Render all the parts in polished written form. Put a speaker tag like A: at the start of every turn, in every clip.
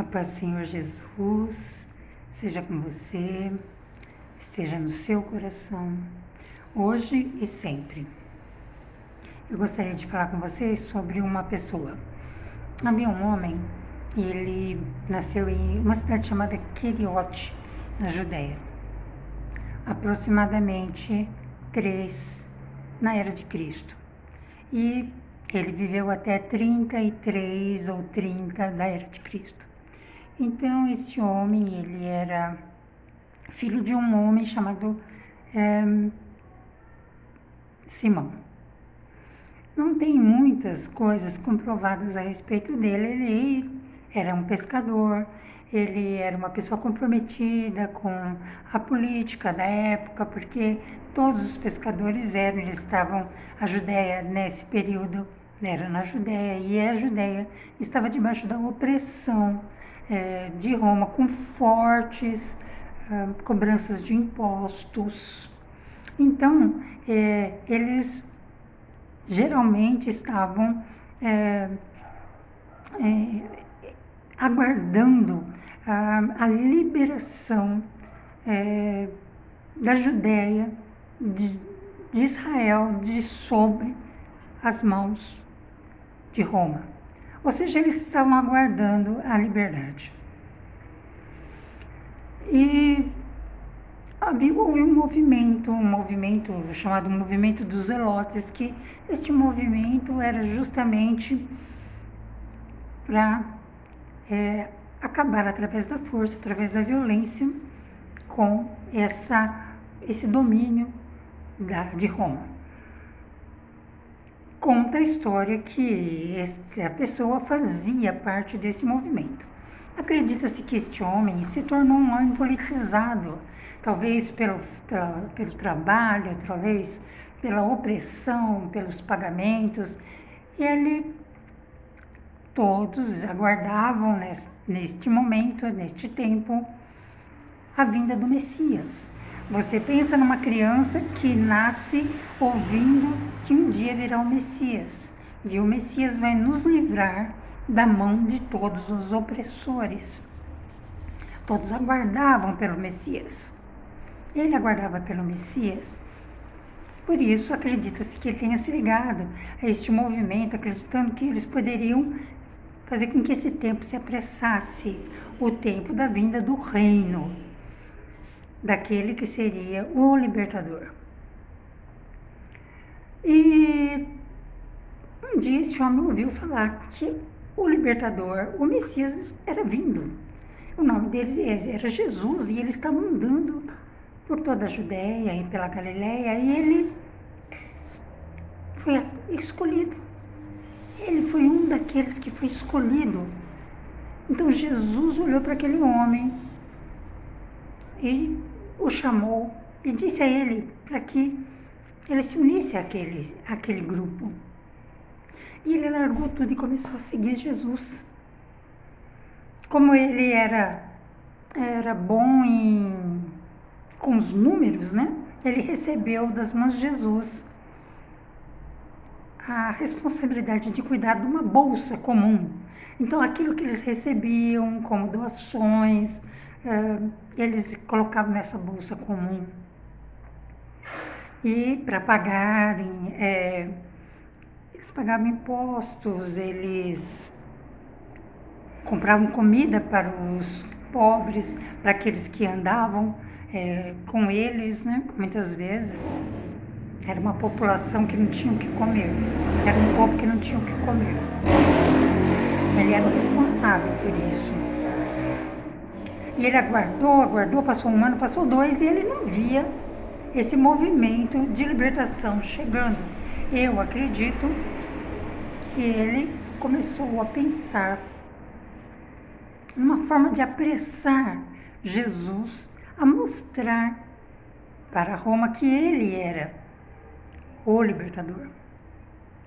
A: A paz do Senhor Jesus seja com você, esteja no seu coração, hoje e sempre. Eu gostaria de falar com vocês sobre uma pessoa. Havia um homem, ele nasceu em uma cidade chamada Queriote, na Judéia. Aproximadamente 3 na Era de Cristo. E ele viveu até 33 ou 30 da Era de Cristo. Então, esse homem, ele era filho de um homem chamado Simão. Não tem muitas coisas comprovadas a respeito dele. Ele era um pescador, ele era uma pessoa comprometida com a política da época, porque todos os pescadores eles estavam, a Judéia nesse período era na Judéia, e a Judéia estava debaixo da opressão de Roma, com fortes cobranças de impostos. Então, eles geralmente estavam aguardando a liberação da Judéia, de Israel, de sob as mãos de Roma. Ou seja, eles estavam aguardando a liberdade. E houve um movimento chamado Movimento dos Zelotes, que este movimento era justamente para acabar através da força, através da violência, com esse domínio de Roma. Conta a história que essa pessoa fazia parte desse movimento. Acredita-se que este homem se tornou um homem politizado, talvez pelo trabalho, talvez pela opressão, pelos pagamentos. E todos aguardavam neste momento, neste tempo, a vinda do Messias. Você pensa numa criança que nasce ouvindo que um dia virá o Messias. E o Messias vai nos livrar da mão de todos os opressores. Todos aguardavam pelo Messias. Ele aguardava pelo Messias. Por isso, acredita-se que ele tenha se ligado a este movimento, acreditando que eles poderiam fazer com que esse tempo se apressasse, o tempo da vinda do reino, daquele que seria o libertador. E um dia esse homem ouviu falar que o libertador, o Messias, era vindo. O nome dele era Jesus, e eles estavam andando por toda a Judéia e pela Galileia, e ele foi escolhido. Ele foi um daqueles que foi escolhido. Então Jesus olhou para aquele homem e o chamou e disse a ele para que ele se unisse àquele grupo. E ele largou tudo e começou a seguir Jesus. Como ele era bom com os números, né? Ele recebeu das mãos de Jesus a responsabilidade de cuidar de uma bolsa comum. Então, aquilo que eles recebiam como doações, eles colocavam nessa bolsa comum. E para pagarem, eles pagavam impostos, eles compravam comida para os pobres, para aqueles que andavam com eles, né? Muitas vezes era uma população que não tinha o que comer, era um povo que não tinha o que comer. Ele era o responsável por isso. E ele aguardou, passou 1 ano, passou 2, e ele não via esse movimento de libertação chegando. Eu acredito que ele começou a pensar numa forma de apressar Jesus a mostrar para Roma que ele era o libertador.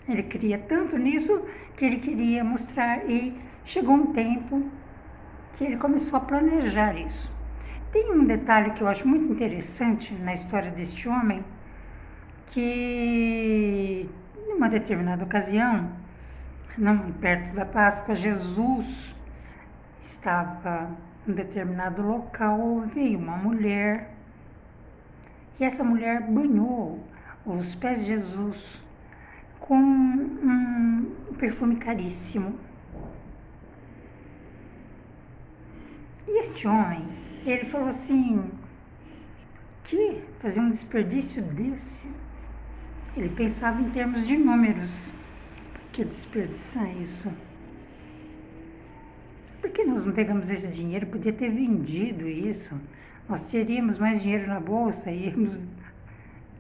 A: Ele queria tanto nisso que ele queria mostrar, e chegou um tempo que ele começou a planejar isso. Tem um detalhe que eu acho muito interessante na história deste homem, que em uma determinada ocasião, perto da Páscoa, Jesus estava em um determinado local, veio uma mulher e essa mulher banhou os pés de Jesus com um perfume caríssimo. E este homem, ele falou assim, que fazer um desperdício desse? Ele pensava em termos de números. Por que desperdiçar isso? Por que nós não pegamos esse dinheiro? Podia ter vendido isso. Nós teríamos mais dinheiro na bolsa e íamos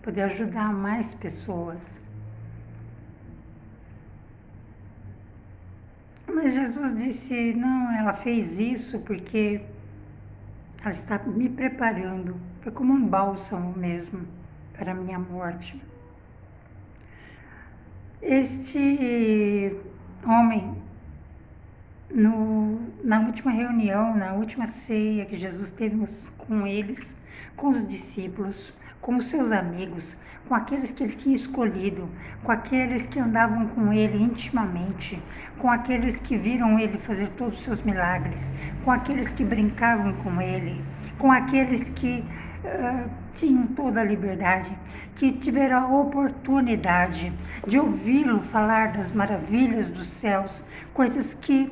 A: poder ajudar mais pessoas. Mas Jesus disse, não, ela fez isso porque ela está me preparando. Foi como um bálsamo mesmo para a minha morte. Este homem, na última reunião, na última ceia que Jesus teve com eles, com os discípulos, com os seus amigos, com aqueles que ele tinha escolhido, com aqueles que andavam com ele intimamente, com aqueles que viram ele fazer todos os seus milagres, com aqueles que brincavam com ele, com aqueles que tinham toda a liberdade, que tiveram a oportunidade de ouvi-lo falar das maravilhas dos céus, coisas que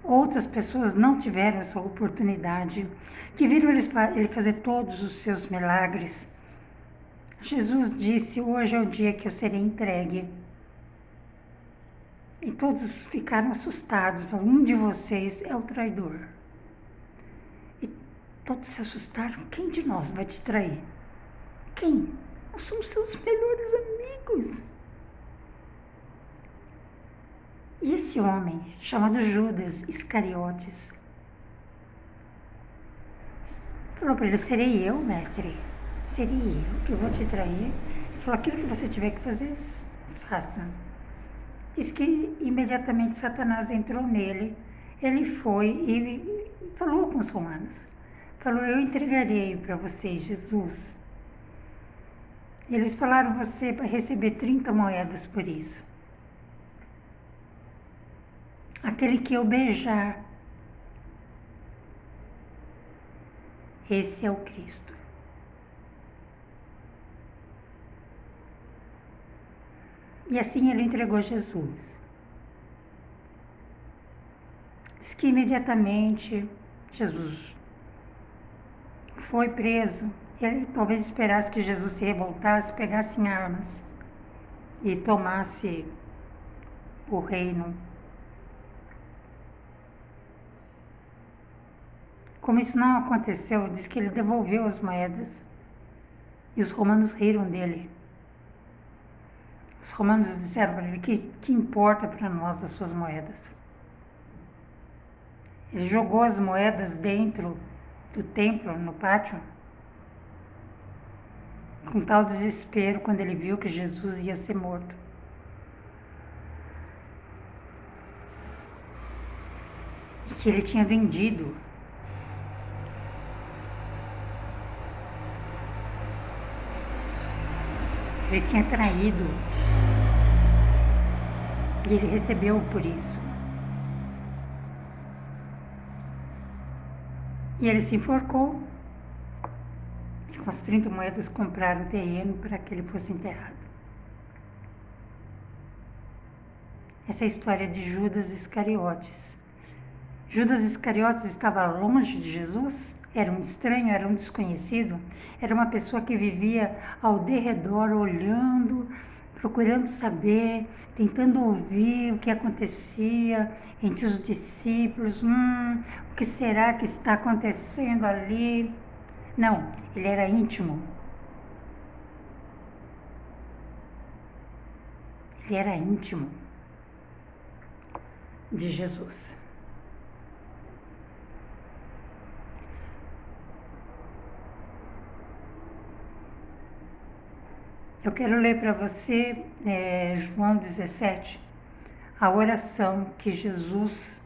A: outras pessoas não tiveram essa oportunidade, que viram ele fazer todos os seus milagres. Jesus disse, hoje é o dia que eu serei entregue. E todos ficaram assustados, um de vocês é o traidor. E todos se assustaram, quem de nós vai te trair? Quem? Nós somos seus melhores amigos. E esse homem, chamado Judas Iscariotes, falou para ele, serei eu, mestre? Serei eu que vou te trair? Ele falou, aquilo que você tiver que fazer, faça. Diz que imediatamente Satanás entrou nele, ele foi e falou com os romanos. Falou, eu entregarei para vocês Jesus. E eles falaram, você vai receber 30 moedas por isso. Aquele que eu beijar, esse é o Cristo. E assim ele entregou Jesus. Diz que imediatamente Jesus foi preso. Ele talvez esperasse que Jesus se revoltasse, pegasse em armas e tomasse o reino. Como isso não aconteceu, diz que ele devolveu as moedas e os romanos riram dele. Os romanos disseram para ele, que importa para nós as suas moedas? Ele jogou as moedas dentro do templo, no pátio, com tal desespero quando ele viu que Jesus ia ser morto. E que ele tinha vendido ele tinha traído. E ele recebeu por isso. E ele se enforcou. E com as 30 moedas compraram o terreno para que ele fosse enterrado. Essa é a história de Judas Iscariotes. Judas Iscariotes estava longe de Jesus, era um estranho, era um desconhecido, era uma pessoa que vivia ao derredor, olhando, procurando saber, tentando ouvir o que acontecia entre os discípulos. O que será que está acontecendo ali? Não, ele era íntimo. Ele era íntimo de Jesus. Eu quero ler para você João 17, a oração que Jesus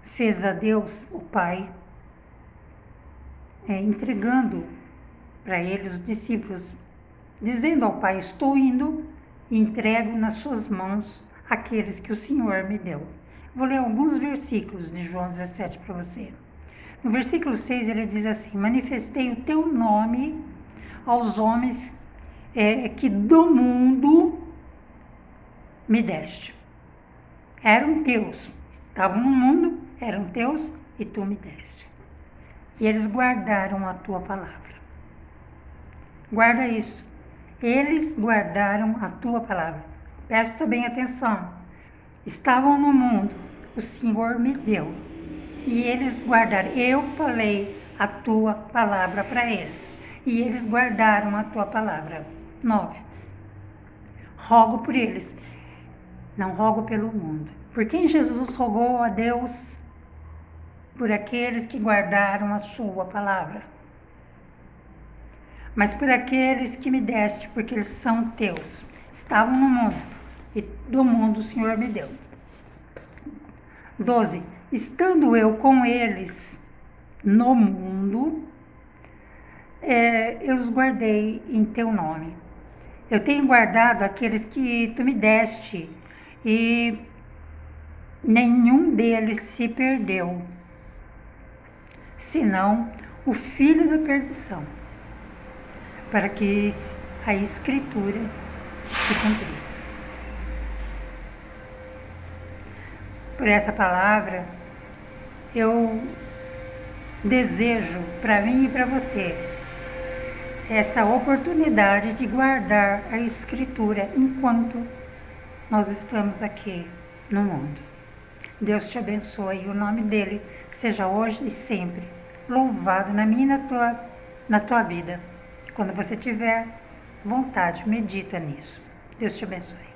A: fez a Deus, o Pai, entregando para eles, os discípulos, dizendo ao Pai, estou indo e entrego nas suas mãos aqueles que o Senhor me deu. Vou ler alguns versículos de João 17 para você. No versículo 6 ele diz assim: manifestei o teu nome aos homens que do mundo me deste. Eram teus, estavam no mundo, eram teus e tu me deste. E eles guardaram a tua palavra. Guarda isso. Eles guardaram a tua palavra. Presta bem atenção. Estavam no mundo, o Senhor me deu. E eles guardaram. Eu falei a tua palavra para eles. E eles guardaram a tua palavra. 9. Rogo por eles. Não rogo pelo mundo. Por quem Jesus rogou a Deus? Por aqueles que guardaram a sua palavra. Mas por aqueles que me deste, porque eles são teus. Estavam no mundo, e do mundo o Senhor me deu. 12. Estando eu com eles no mundo, eu os guardei em teu nome. Eu tenho guardado aqueles que tu me deste, e nenhum deles se perdeu, senão o filho da perdição, para que a Escritura se cumprisse. Por essa palavra, eu desejo para mim e para você essa oportunidade de guardar a Escritura enquanto nós estamos aqui no mundo. Deus te abençoe e o nome dele seja hoje e sempre louvado na minha e na tua vida. Quando você tiver vontade, medita nisso. Deus te abençoe.